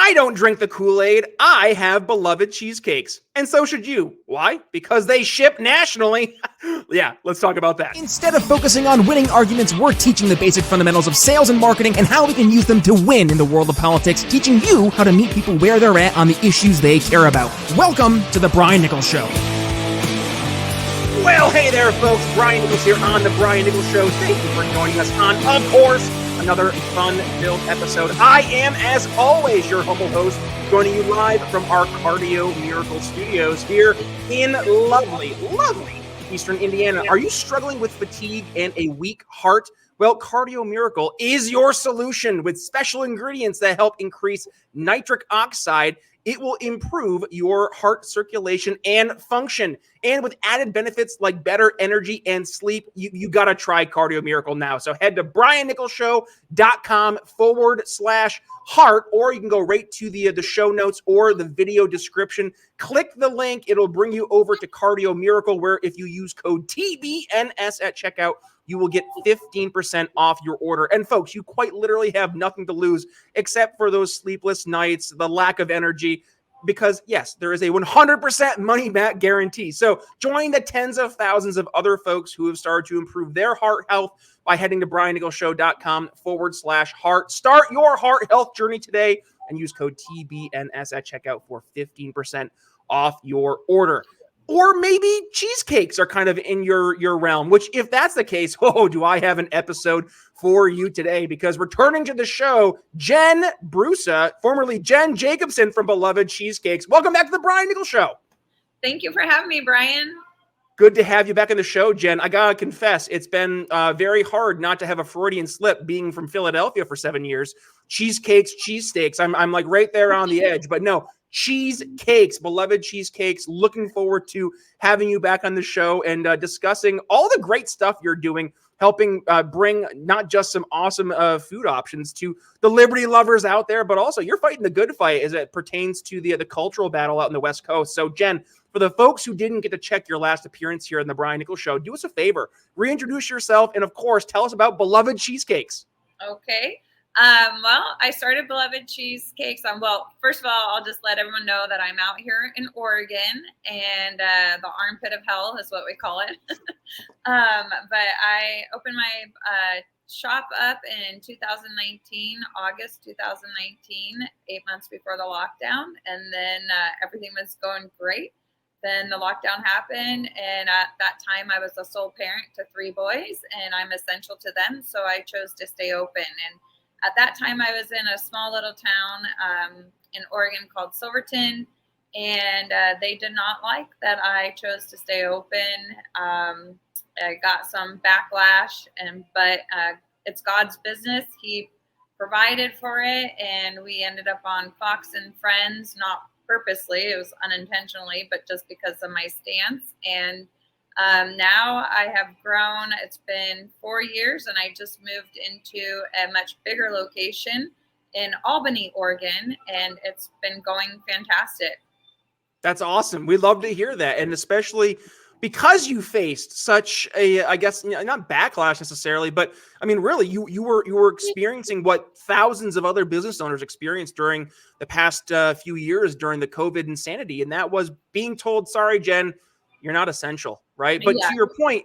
I don't drink the Kool-Aid. I have beloved cheesecakes. And so should you. Why? Because they ship nationally. Yeah, let's talk about that. Instead of focusing on winning arguments, we're teaching the basic fundamentals of sales and marketing and how we can use them to win in the world of politics, teaching you how to meet people where they're at on the issues they care about. Welcome to The Brian Nichols Show. Well, hey there, folks. Brian Nichols here on The Brian Nichols Show. Thank you for joining us on, of course, another fun-filled episode. I am, as always, your humble host, joining you live from our Cardio Miracle Studios here in lovely Eastern Indiana. Are you struggling with fatigue and a weak heart? Well, Cardio Miracle is your solution with special ingredients that help increase nitric oxide. It will improve your heart circulation and function. And with added benefits like better energy and sleep, you got to try Cardio Miracle now. So head to briannicholsshow.com/heart, or you can go right to the show notes or the video description. Click the link. It'll bring you over to Cardio Miracle, where if you use code TBNS at checkout, you will get 15% off your order. And folks, you quite literally have nothing to lose except for those sleepless nights, the lack of energy, because yes, there is a 100% money back guarantee. So join the tens of thousands of other folks who have started to improve their heart health by heading to briannicholsshow.com/heart. Start your heart health journey today and use code TBNS at checkout for 15% off your order. Or maybe cheesecakes are kind of in your realm, which if that's the case, do I have an episode for you today, because returning to the show, Jen Brusa, formerly Jen Jacobson from Beloved Cheesecakes. Welcome back to the Brian Nichols Show. Thank you for having me, Brian. Good to have you back on the show, Jen. I gotta confess, it's been very hard not to have a Freudian slip being from Philadelphia for 7 years. Cheesecakes, cheesesteaks. I'm like right there on the edge, but no. Cheesecakes, Beloved Cheesecakes. Looking forward to having you back on the show and discussing all the great stuff you're doing, helping bring not just some awesome food options to the liberty lovers out there, but also you're fighting the good fight as it pertains to the cultural battle out in the West Coast. So, Jen, for the folks who didn't get to check your last appearance here in the Brian Nichols Show, do us a favor, reintroduce yourself, and of course, tell us about Beloved Cheesecakes. Okay. Well, I started Beloved Cheesecakes. First of all, I'll just let everyone know that I'm out here in Oregon, and the armpit of hell is what we call it. But I opened my shop up in 2019, August 2019, 8 months before the lockdown, and then everything was going great. Then the lockdown happened, and at that time, I was the sole parent to 3 boys, and I'm essential to them, so I chose to stay open. And at that time, I was in a small little town in Oregon called Silverton, and they did not like that I chose to stay open. I got some backlash, but it's God's business. He provided for it, and we ended up on Fox and Friends, not purposely. It was unintentionally, but just because of my stance. And now I have grown. It's been 4 years, and I just moved into a much bigger location in Albany, Oregon, and it's been going fantastic. That's awesome. We love to hear that, and especially because you faced such a, I guess, not backlash necessarily, but I mean, really, you were experiencing what thousands of other business owners experienced during the past few years during the COVID insanity, and that was being told, "Sorry, Jen, you're not essential," right? But Yeah. to your point,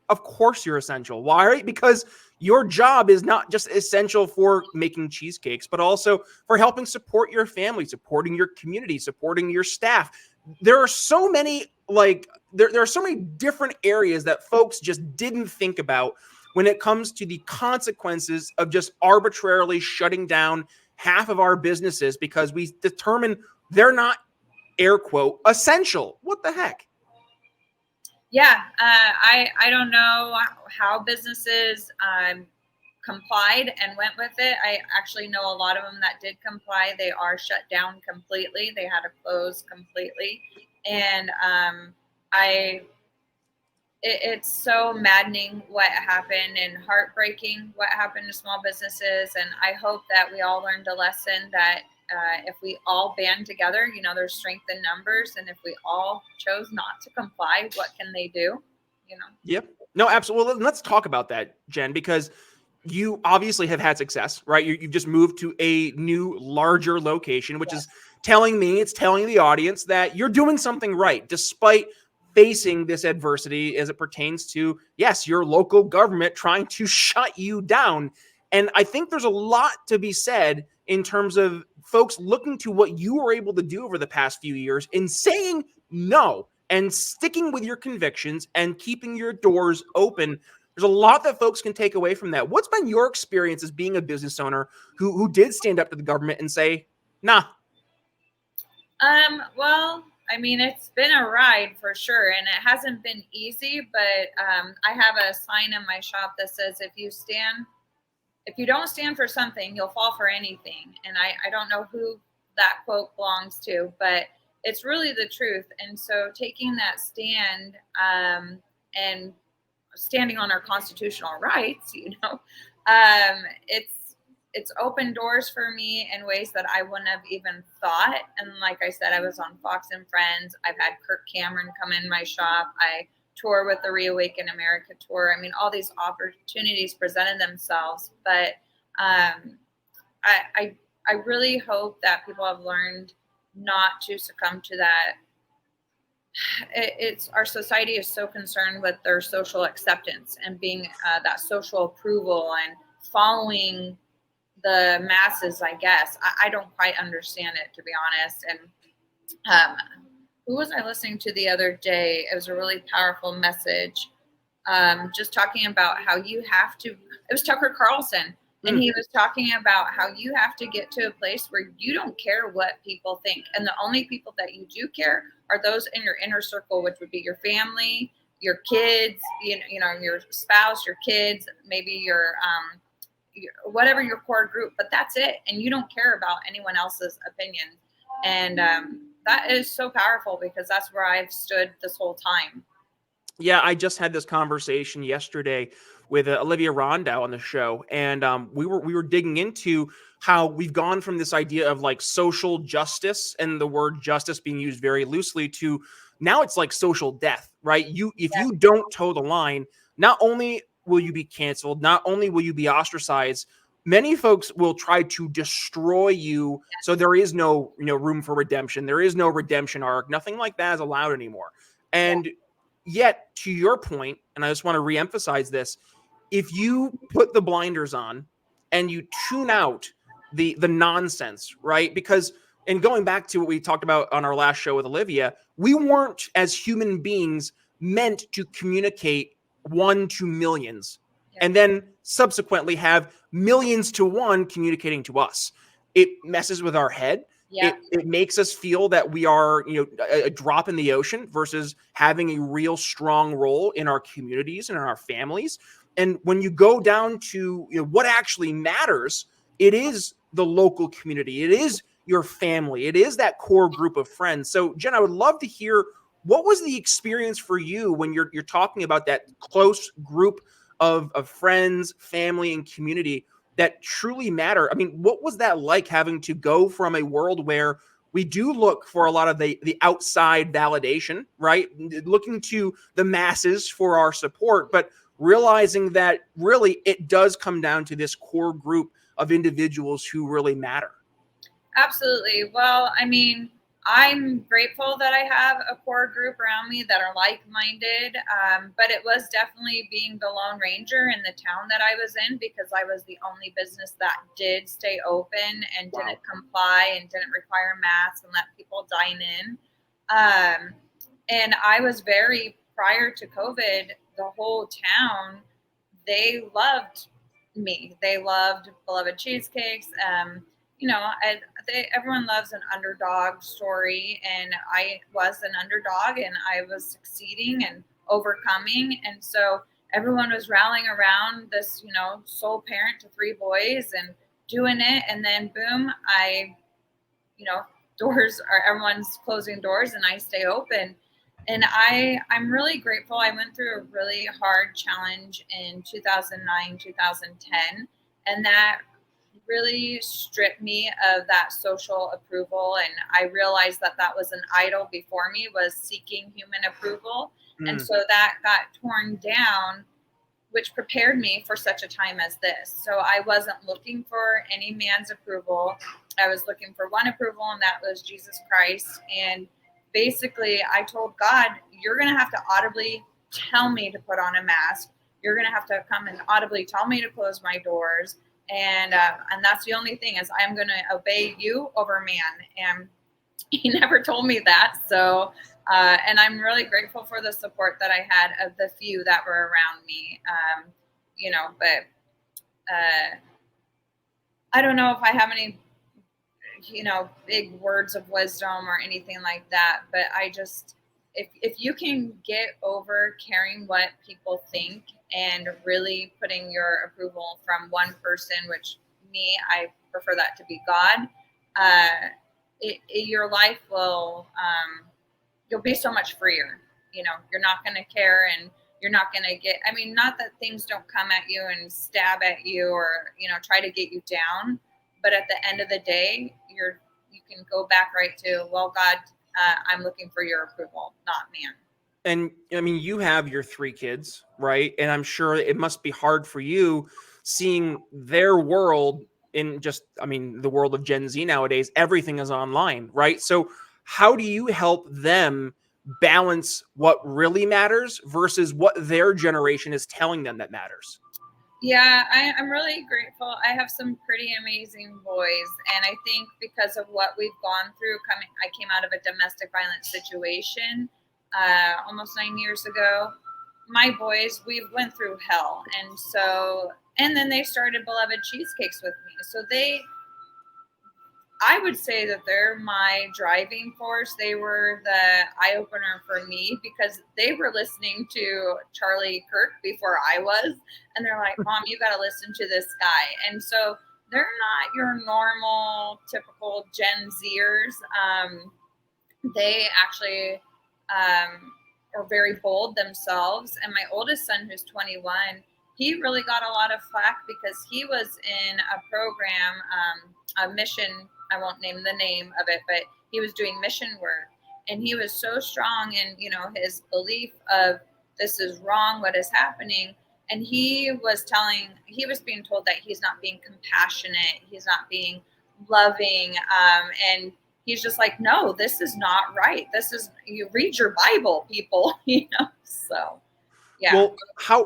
of course you're essential. Why? Right? Because your job is not just essential for making cheesecakes, but also for helping support your family, supporting your community, supporting your staff. There are so many, there are so many different areas that folks just didn't think about when it comes to the consequences of just arbitrarily shutting down half of our businesses because we determine they're not, air quote, essential. What the heck? Yeah, I don't know how businesses complied and went with it. I actually know a lot of them that did comply. They are shut down completely. They had to close completely. And it's so maddening what happened and heartbreaking what happened to small businesses. And I hope that we all learned a lesson that if we all band together, there's strength in numbers. And if we all chose not to comply, what can they do? Yep. No, absolutely. Let's talk about that, Jen, because you obviously have had success, right? You've just moved to a new, larger location, which is telling me, it's telling the audience that you're doing something right, despite facing this adversity as it pertains to, yes, your local government trying to shut you down. And I think there's a lot to be said in terms of folks looking to what you were able to do over the past few years in saying no and sticking with your convictions and keeping your doors open. There's a lot that folks can take away from that. What's been your experience as being a business owner who did stand up to the government and say, nah? Well, I mean, it's been a ride for sure, and it hasn't been easy, but I have a sign in my shop that says, if you don't stand for something, you'll fall for anything. And I don't know who that quote belongs to, but it's really the truth. And so taking that stand and standing on our constitutional rights, it's opened doors for me in ways that I wouldn't have even thought. And like I said, I was on Fox and Friends. I've had Kirk Cameron come in my shop. I tour with the Reawaken America tour. I mean, all these opportunities presented themselves, but I really hope that people have learned not to succumb to that. It's our society is so concerned with their social acceptance and being that social approval and following the masses, I guess. I don't quite understand it, to be honest. And who was I listening to the other day? It was a really powerful message, just talking about how you have to, it was Tucker Carlson, and he was talking about how you have to get to a place where you don't care what people think. And the only people that you do care are those in your inner circle, which would be your family, your kids, your spouse, your kids, maybe your whatever your core group, but that's it. And you don't care about anyone else's opinion. And that is so powerful, because that's where I've stood this whole time. Yeah, I just had this conversation yesterday with Olivia Rondeau on the show, and we were digging into how we've gone from this idea of like social justice and the word justice being used very loosely to now it's like social death, right? If you don't toe the line, not only will you be canceled, not only will you be ostracized, many folks will try to destroy you. So there is no room for redemption. There is no redemption arc. Nothing like that is allowed anymore. And yet, to your point, and I just want to reemphasize this, if you put the blinders on and you tune out the nonsense, right? Because, and going back to what we talked about on our last show with Olivia, we weren't, as human beings, meant to communicate one to millions and then subsequently have millions to one communicating to us. It messes with our head. It makes us feel that we are, a drop in the ocean versus having a real strong role in our communities and in our families. And when you go down to what actually matters, it is the local community. It is your family. It is that core group of friends. So, Jen, I would love to hear, what was the experience for you when you're talking about that close group of friends, family, and community that truly matter? I mean, what was that like, having to go from a world where we do look for a lot of the outside validation, right? Looking to the masses for our support, but realizing that really it does come down to this core group of individuals who really matter. Absolutely. Well, I mean, I'm grateful that I have a core group around me that are like-minded, but it was definitely being the Lone Ranger in the town that I was in, because I was the only business that did stay open and didn't comply and didn't require masks and let people dine in. And I was prior to COVID, the whole town, they loved me. They loved Beloved Cheesecakes. Everyone loves an underdog story, and I was an underdog, and I was succeeding and overcoming. And so everyone was rallying around this, sole parent to 3 boys and doing it. And then boom, everyone's closing doors and I stay open. And I'm really grateful. I went through a really hard challenge in 2009, 2010, and that really stripped me of that social approval. And I realized that was an idol before me, was seeking human approval. And so that got torn down. which prepared me for such a time as this. So I wasn't looking for any man's approval. I was looking for one approval, and that was Jesus Christ. And basically, I told God, you're going to have to audibly tell me to put on a mask. You're going to have to come and audibly tell me to close my doors. And that's the only thing, is I'm going to obey you over man. And he never told me that. So, and I'm really grateful for the support that I had of the few that were around me. But I don't know if I have any, big words of wisdom or anything like that. But I just, if you can get over caring what people think and really putting your approval from one person, which me, I prefer that to be God, your life will, you'll be so much freer. You're not going to care, and you're not going to get, not that things don't come at you and stab at you or, try to get you down. But at the end of the day, you can go back right to, well, God, I'm looking for your approval, not man. And you have your 3 kids, right? And I'm sure it must be hard for you seeing their world in just, the world of Gen Z nowadays. Everything is online, right? So how do you help them balance what really matters versus what their generation is telling them that matters? Yeah, I'm really grateful. I have some pretty amazing boys. And I think because of what we've gone through, I came out of a domestic violence situation almost 9 years ago. My boys, we went through hell. And then they started Beloved Cheesecakes with me. So I would say that they're my driving force. They were the eye opener for me, because they were listening to Charlie Kirk before I was. And they're like, Mom, you got to listen to this guy. And so they're not your normal, typical Gen Zers. They actually are very bold themselves. And my oldest son, who's 21, he really got a lot of flack because he was in a program, a mission. I won't name the name of it, but he was doing mission work, and he was so strong in, his belief of this is wrong, what is happening. And he was being told that he's not being compassionate. He's not being loving. And he's just like, no, this is not right. You read your Bible, people, so yeah. Well,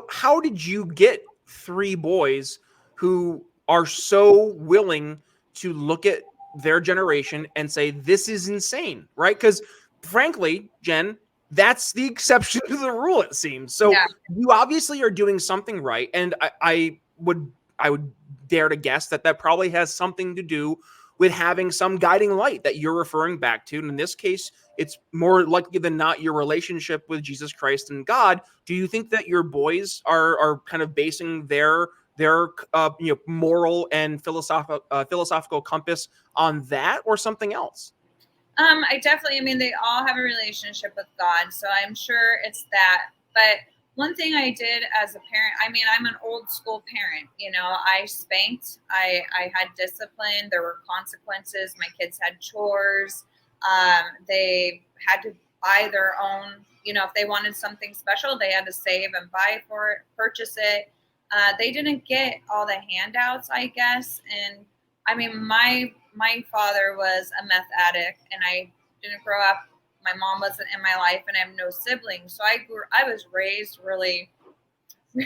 how did you get 3 boys who are so willing to look at their generation and say, this is insane, right? Because frankly, Jen, that's the exception to the rule, it seems. So yeah. You obviously are doing something right. And I would dare to guess that probably has something to do with having some guiding light that you're referring back to. And in this case, it's more likely than not your relationship with Jesus Christ and God. Do you think that your boys are kind of basing their moral and philosophical compass on that, or something else? I definitely, they all have a relationship with God, so I'm sure it's that. But one thing I did as a parent, I'm an old school parent. I spanked, I had discipline, there were consequences. My kids had chores. They had to buy their own, if they wanted something special, they had to save and buy for it, purchase it. They didn't get all the handouts, I guess. And my father was a meth addict, and I didn't grow up. My mom wasn't in my life, and I have no siblings. So I was raised really,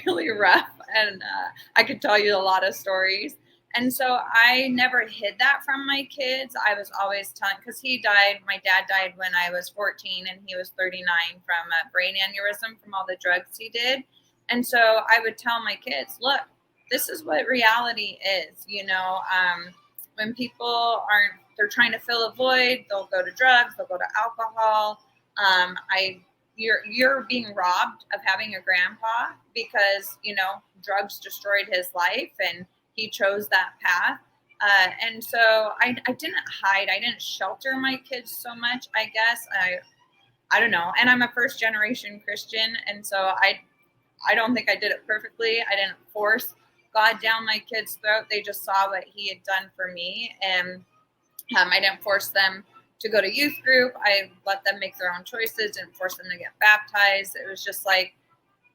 really rough. And I could tell you a lot of stories. And so I never hid that from my kids. I was always telling, because my dad died when I was 14, and he was 39 from a brain aneurysm from all the drugs he did. And so I would tell my kids, look, this is what reality is. When people they're trying to fill a void, they'll go to drugs, they'll go to alcohol. You're being robbed of having a grandpa because, drugs destroyed his life and he chose that path. And so I didn't hide. I didn't shelter my kids so much, I guess. I don't know. And I'm a first generation Christian. And so I don't think I did it perfectly. I didn't force God down my kids' throat. They just saw what he had done for me. And I didn't force them to go to youth group. I let them make their own choices, didn't force them to get baptized. It was just like,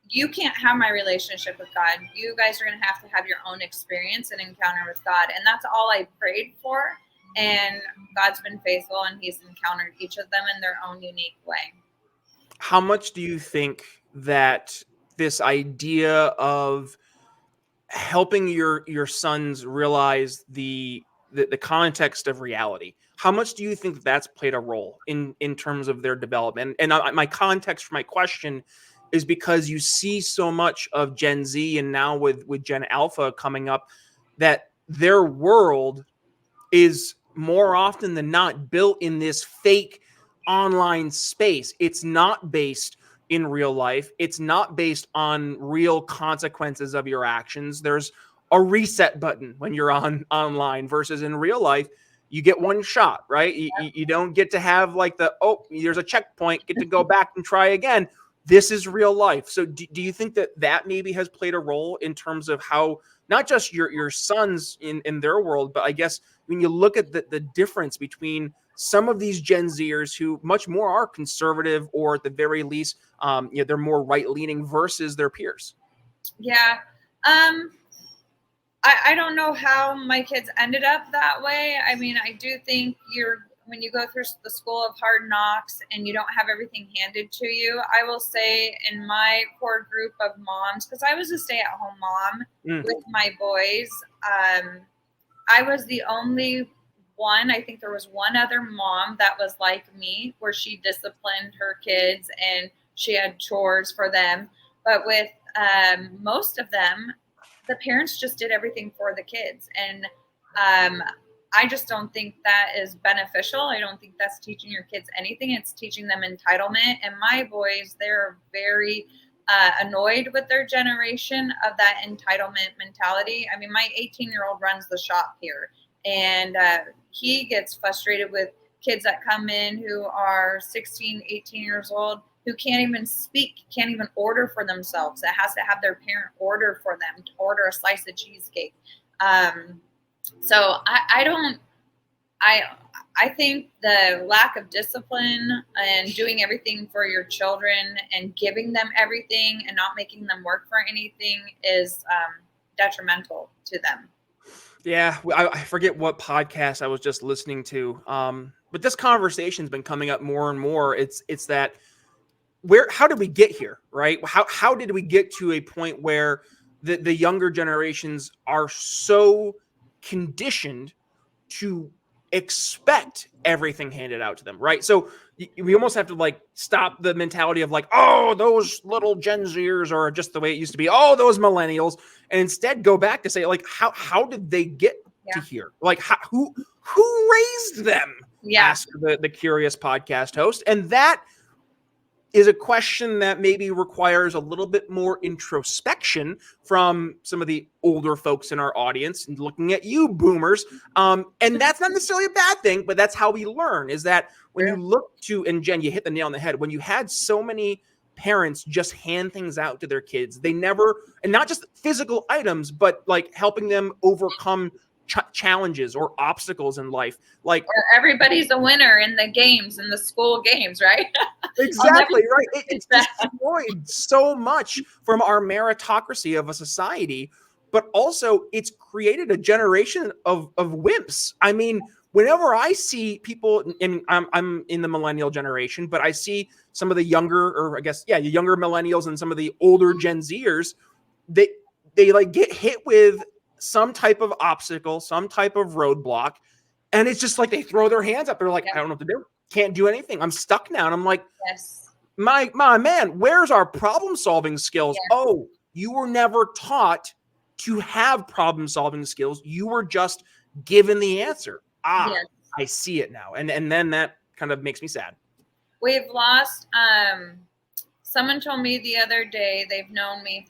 you can't have my relationship with God. You guys are going to have your own experience and encounter with God. And that's all I prayed for. And God's been faithful, and he's encountered each of them in their own unique way. How much do you think that this idea of helping your sons realize the context of reality, how much do you think that's played a role in terms of their development? And my context for my question is because you see so much of Gen Z, and now with Gen Alpha coming up, that their world is more often than not built in this fake online space. It's not based in real life. It's not based on real consequences of your actions. There's a reset button when you're online versus in real life. You get one shot, right? You don't get to have like there's a checkpoint, get to go back and try again. This is real life. So do you think that maybe has played a role in terms of how not just your sons in their world, but I guess when you look at the difference between some of these Gen Zers who much more are conservative, or at the very least, they're more right-leaning versus their peers? Yeah. I don't know how my kids ended up that way. I mean, I do think when you go through the school of hard knocks and you don't have everything handed to you, I will say in my core group of moms, because I was a stay-at-home mom with my boys, I was the only one. I think there was one other mom that was like me, where she disciplined her kids and she had chores for them. But with most of them, the parents just did everything for the kids. And I just don't think that is beneficial. I don't think that's teaching your kids anything. It's teaching them entitlement. And my boys, they're very annoyed with their generation of that entitlement mentality. I mean, my 18-year-old runs the shop here, and he gets frustrated with kids that come in who are 16, 18 years old, who can't even speak, can't even order for themselves. That has to have their parent order for them, to order a slice of cheesecake. So I think the lack of discipline and doing everything for your children and giving them everything and not making them work for anything is detrimental to them. Yeah, I forget what podcast I was just listening to, but this conversation's been coming up more and more. It's that how did we get here, right? How did we get to a point where the younger generations are so conditioned to expect everything handed out to them, right? So we almost have to like stop the mentality of like, oh, those little Gen Zers are just the way it used to be. Oh, those millennials, and instead go back to say like, how did they get to here? Like, who raised them? Yeah. Asked the curious podcast host, and that is a question that maybe requires a little bit more introspection from some of the older folks in our audience, and looking at you boomers. And that's not necessarily a bad thing, but that's how we learn, is that when you look to, and Jen, you hit the nail on the head, when you had so many parents just hand things out to their kids, they never, and not just physical items, but like helping them overcome challenges or obstacles in life. Like, or everybody's a winner in the games, in the school games, right? Exactly, right. It's destroyed so much from our meritocracy of a society, but also it's created a generation of wimps. I mean, whenever I see people, and I'm in the millennial generation, but I see some of the younger, or I guess, the younger millennials and some of the older Gen Zers, they like get hit with some type of obstacle, some type of roadblock, and it's just like they throw their hands up. They're like, I don't know what to do. Can't do anything. I'm stuck now. And I'm like, my man, where's our problem solving skills? Yeah. Oh, you were never taught to have problem solving skills. You were just given the answer. I see it now. And then that kind of makes me sad. We've lost, someone told me the other day, they've known me,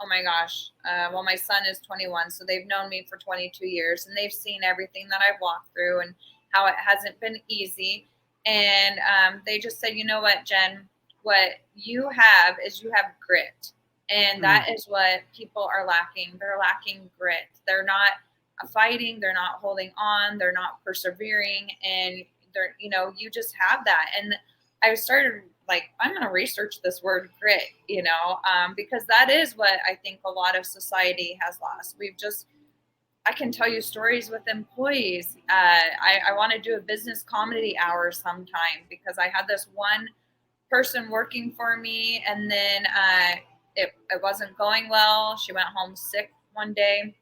oh my gosh. Well, my son is 21, so they've known me for 22 years, and they've seen everything that I've walked through and how it hasn't been easy. And they just said, you know what, Jen, what you have is you have grit. And that is what people are lacking. They're lacking grit. They're not fighting. They're not holding on. They're not persevering. And you just have that. And I started like, I'm going to research this word grit, because that is what I think a lot of society has lost. I can tell you stories with employees. I want to do a business comedy hour sometime, because I had this one person working for me, and then it wasn't going well. She went home sick one day.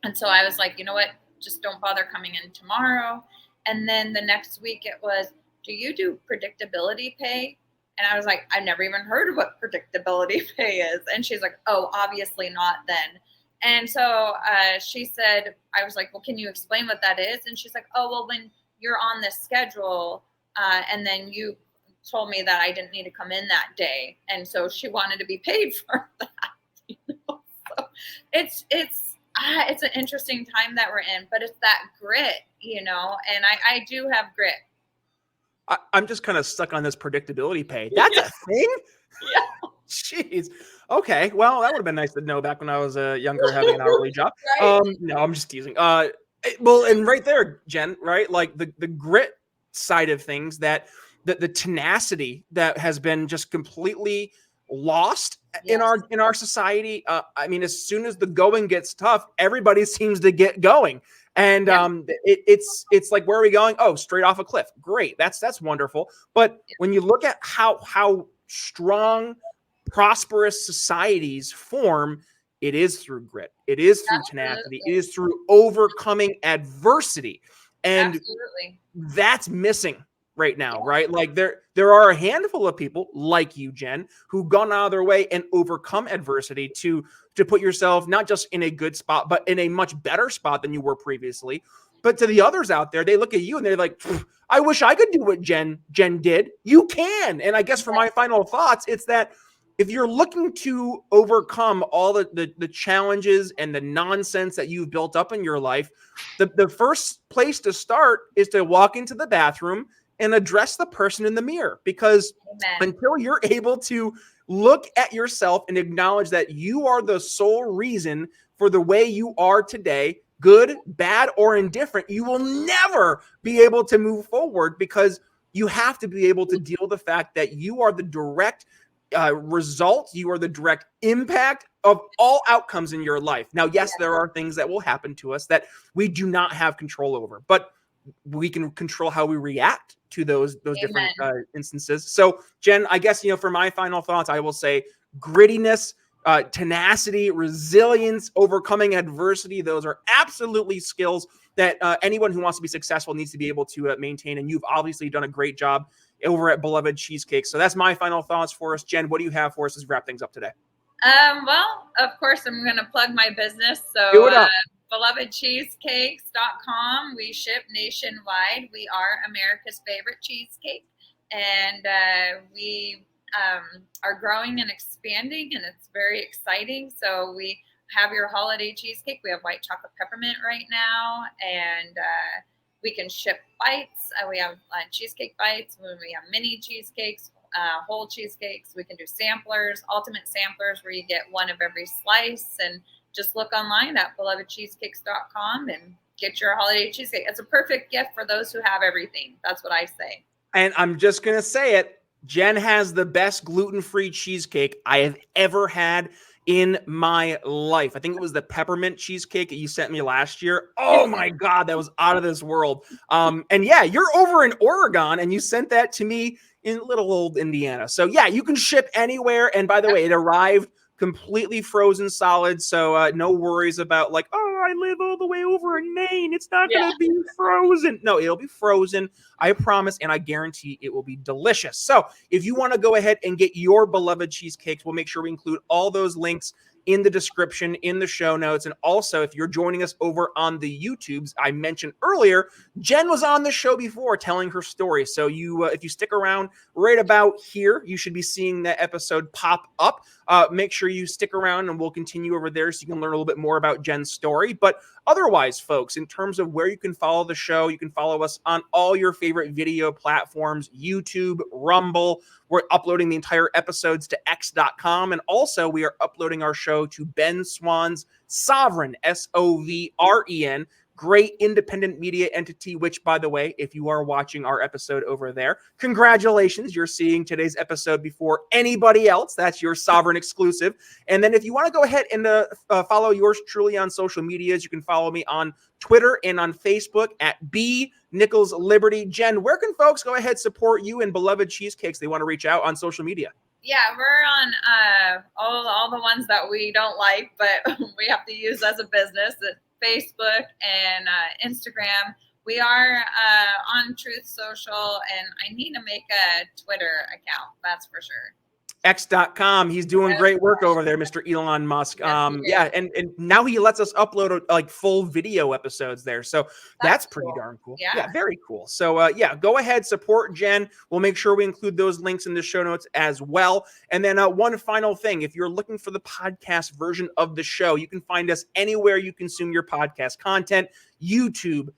And so I was like, you know what, just don't bother coming in tomorrow. And then the next week it was, do you do predictability pay? And I was like, I've never even heard of what predictability pay is. And she's like, oh, obviously not then. And so she said, I was like, well, can you explain what that is? And she's like, oh, well, when you're on this schedule and then you told me that I didn't need to come in that day. And so she wanted to be paid for that. So it's an interesting time that we're in, but it's that grit, and I do have grit. I'm just kind of stuck on this predictability pay. That's a thing? Yeah. Jeez. Okay. Well, that would have been nice to know back when I was younger, having an hourly job. Right? No, I'm just teasing. Well, and right there, Jen, right? Like the grit side of things, that the tenacity that has been just completely lost in our society. I mean, as soon as the going gets tough, everybody seems to get going. And it's like, where are we going? Oh, straight off a cliff. Great. That's wonderful. But when you look at how strong, prosperous societies form, it is through grit. It is through tenacity. It is through overcoming adversity. And that's missing right now, right? Like there are a handful of people like you, Jen, who've gone out of their way and overcome adversity to put yourself not just in a good spot, but in a much better spot than you were previously. But to the others out there, they look at you and they're like, I wish I could do what Jen did. You can. And I guess for my final thoughts, it's that if you're looking to overcome all the challenges and the nonsense that you've built up in your life, the first place to start is to walk into the bathroom and address the person in the mirror. Because until you're able to look at yourself and acknowledge that you are the sole reason for the way you are today, good, bad, or indifferent, you will never be able to move forward, because you have to be able to deal with the fact that you are the direct result, you are the direct impact of all outcomes in your life. Now, yes, there are things that will happen to us that we do not have control over, but we can control how we react to those different instances. So, Jen, I guess, for my final thoughts, I will say grittiness, tenacity, resilience, overcoming adversity. Those are absolutely skills that anyone who wants to be successful needs to be able to maintain. And you've obviously done a great job over at Beloved Cheesecakes. So that's my final thoughts for us. Jen, what do you have for us to wrap things up today? Well, of course, I'm going to plug my business. So belovedcheesecakes.com. We ship nationwide. We are America's favorite cheesecake. And we are growing and expanding, and it's very exciting. So we have your holiday cheesecake. We have white chocolate peppermint right now, and we can ship bites. We have cheesecake bites. We have mini cheesecakes, whole cheesecakes. We can do samplers, ultimate samplers, where you get one of every slice. And just look online at belovedcheesecakes.com and get your holiday cheesecake. It's a perfect gift for those who have everything. That's what I say. And I'm just going to say it. Jen has the best gluten-free cheesecake I have ever had in my life. I think it was the peppermint cheesecake that you sent me last year. Oh my God, that was out of this world. And yeah, you're over in Oregon and you sent that to me in little old Indiana. So yeah, you can ship anywhere. And by the way, it arrived completely frozen solid. So no worries about like, oh, I live all the way over in Maine. It's not going to be frozen. No, it'll be frozen. I promise. And I guarantee it will be delicious. So if you want to go ahead and get your beloved cheesecakes, we'll make sure we include all those links in the description, in the show notes. And also, if you're joining us over on the YouTubes, I mentioned earlier, Jen was on the show before telling her story. So you, if you stick around right about here, you should be seeing that episode pop up. Make sure you stick around and we'll continue over there so you can learn a little bit more about Jen's story. But otherwise, folks, in terms of where you can follow the show, you can follow us on all your favorite video platforms, YouTube, Rumble. We're uploading the entire episodes to x.com. And also we are uploading our show to Ben Swan's Sovereign, Sovren, great independent media entity, which, by the way, if you are watching our episode over there, congratulations, you're seeing today's episode before anybody else. That's your sovereign exclusive. And then if you want to go ahead and follow yours truly on social medias, you can follow me on Twitter and on Facebook at B Nichols Liberty. Jen, where can folks go ahead support you and Beloved Cheesecakes? They want to reach out on social media. Yeah, we're on all the ones that we don't like, but we have to use as a business. Facebook and Instagram. We are on Truth Social, and I need to make a Twitter account. That's for sure. X.com. He's doing great work over there, Mr. Elon Musk. Yes, and now he lets us upload like full video episodes there. So that's pretty cool. Darn cool. Yeah, very cool. So go ahead, support Jen. We'll make sure we include those links in the show notes as well. And then one final thing, if you're looking for the podcast version of the show, you can find us anywhere you consume your podcast content, YouTube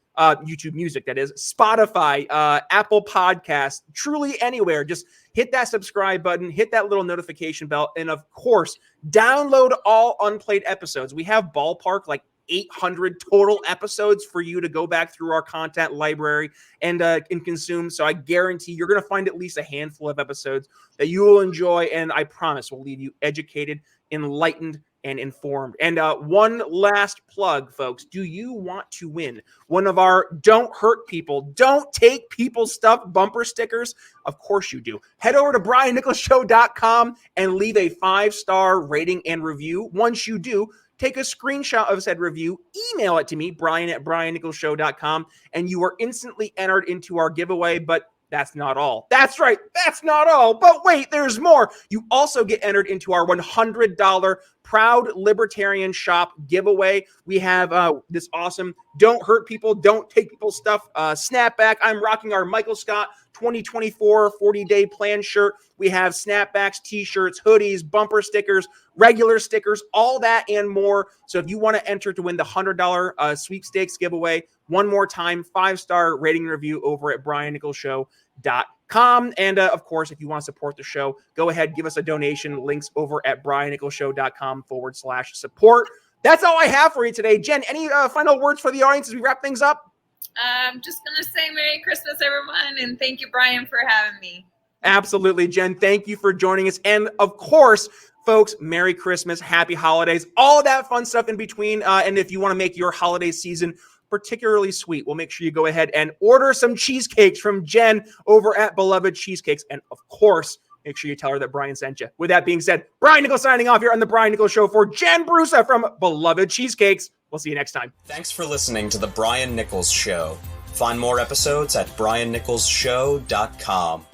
Music, that is, Spotify, Apple Podcasts, truly anywhere. Just hit that subscribe button, hit that little notification bell, and of course, download all unplayed episodes. We have ballpark like 800 total episodes for you to go back through our content library and consume. So I guarantee you're going to find at least a handful of episodes that you will enjoy, and I promise will leave you educated, enlightened, and informed. And one last plug, folks. Do you want to win one of our Don't Hurt People, Don't Take People's Stuff bumper stickers? Of course you do. Head over to BrianNicholsShow.com and leave a 5-star rating and review. Once you do, take a screenshot of said review, email it to me, Brian@BrianNicholsShow.com, and you are instantly entered into our giveaway. But that's not all. That's right. That's not all. But wait, there's more. You also get entered into our $100 Proud Libertarian Shop giveaway. We have this awesome Don't Hurt People, Don't Take People's Stuff snapback. I'm rocking our Michael Scott 2024 40-day plan shirt. We have snapbacks, t-shirts, hoodies, bumper stickers, regular stickers, all that and more. So if you want to enter to win the $100 sweepstakes giveaway, one more time, 5-star rating and review over at BrianNicholsShow.com. And of course, if you want to support the show, go ahead, give us a donation. Links over at BrianNicholsShow.com/support. That's all I have for you today. Jen, any final words for the audience as we wrap things up? I'm just going to say Merry Christmas, everyone. And thank you, Brian, for having me. Absolutely, Jen. Thank you for joining us. And of course, folks, Merry Christmas, Happy Holidays, all that fun stuff in between. And if you want to make your holiday season particularly sweet, we'll make sure you go ahead and order some cheesecakes from Jen over at Beloved Cheesecakes. And of course, make sure you tell her that Brian sent you. With that being said, Brian Nichols signing off here on The Brian Nichols Show for Jen Brusa from Beloved Cheesecakes. We'll see you next time. Thanks for listening to The Brian Nichols Show. Find more episodes at briannicholsshow.com.